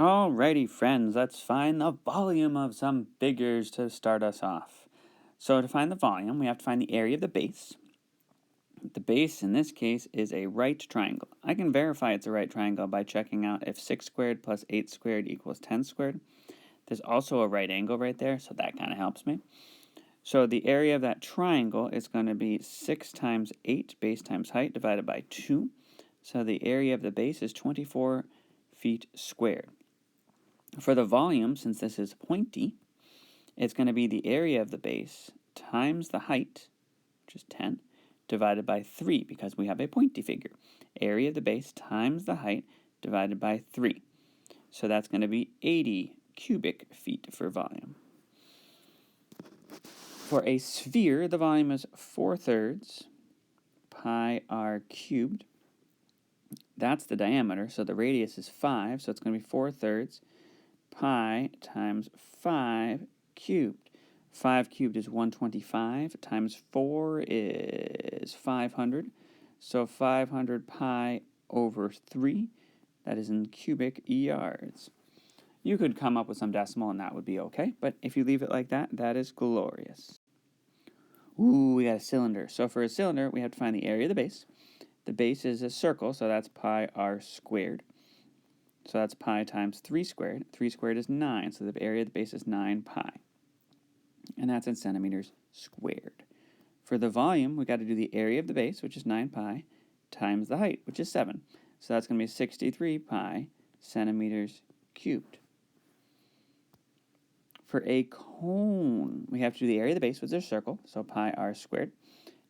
Alrighty, friends, let's find the volume of some figures to start us off. So to find the volume, we have to find the area of the base. The base, in this case, is a right triangle. I can verify it's a right triangle by checking out if 6 squared plus 8 squared equals 10 squared. There's also a right angle right there, so that kind of helps me. So the area of that triangle is going to be 6 times 8, base times height, divided by 2. So the area of the base is 24 feet squared. For the volume, since this is pointy, it's going to be the area of the base times the height, which is 10, divided by 3, because we have a pointy figure. Area of the base times the height divided by 3. So that's going to be 80 cubic feet for volume. For a sphere, the volume is 4/3 pi r cubed. That's the diameter, so the radius is 5, so it's going to be 4/3 pi times 5 cubed. 5 cubed is 125, times 4 is 500, so 500 pi over 3, that is in cubic yards. You could come up with some decimal and that would be okay, but if you leave it like that, that is glorious. Ooh, we got a cylinder. So for a cylinder, we have to find the area of the base. The base is a circle, so that's pi r squared. So that's pi times 3 squared. 3 squared is 9, so the area of the base is 9 pi. And that's in centimeters squared. For the volume, we got to do the area of the base, which is 9 pi, times the height, which is 7. So that's going to be 63 pi centimeters cubed. For a cone, we have to do the area of the base, which is a circle, so pi r squared.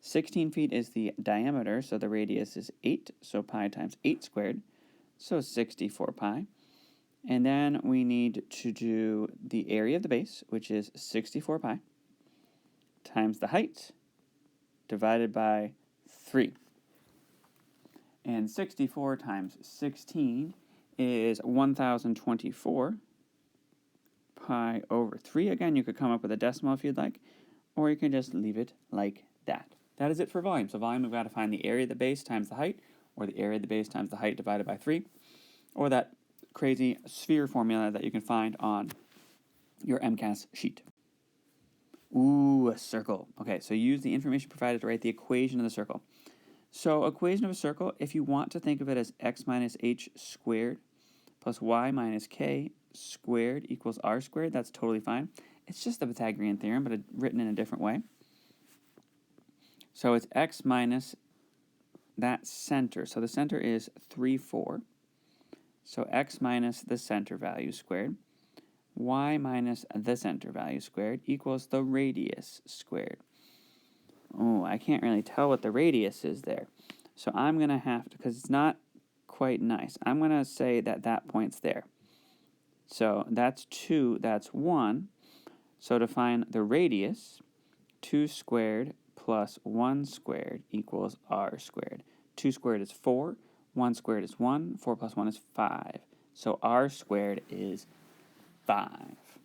16 feet is the diameter, so the radius is 8, so pi times 8 squared, so 64 pi. And then we need to do the area of the base, which is 64 pi, times the height, divided by 3. And 64 times 16 is 1024 pi over 3. Again, you could come up with a decimal if you'd like, or you can just leave it like that. That is it for volume. So volume, we've got to find the area of the base times the height, or the area of the base times the height divided by 3, or that crazy sphere formula that you can find on your MCAS sheet. Ooh, a circle. Okay, so use the information provided to write the equation of the circle. So equation of a circle, if you want to think of it as x minus h squared plus y minus k squared equals r squared, that's totally fine. It's just the Pythagorean theorem, but written in a different way. So it's x minus that center. So the center is 3, 4. So x minus the center value squared, y minus the center value squared equals the radius squared. Oh, I can't really tell what the radius is there. So I'm going to have to, because it's not quite nice, I'm going to say that that point's there. So that's 2, that's 1. So to find the radius, 2 squared plus 1 squared equals r squared. 2 squared is 4, 1 squared is 1, 4 plus 1 is 5. So r squared is 5.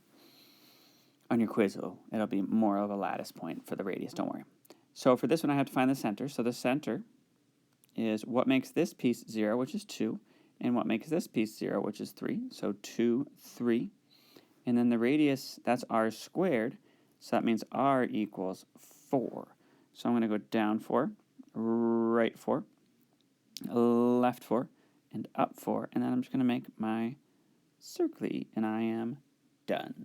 On your quiz, it'll be more of a lattice point for the radius, don't worry. So for this one, I have to find the center. So the center is what makes this piece 0, which is 2, and what makes this piece 0, which is 3. So 2, 3. And then the radius, that's r squared, so that means r equals 4. So I'm going to go down 4, right 4, left 4, and up 4, and then I'm just going to make my circle, and I am done.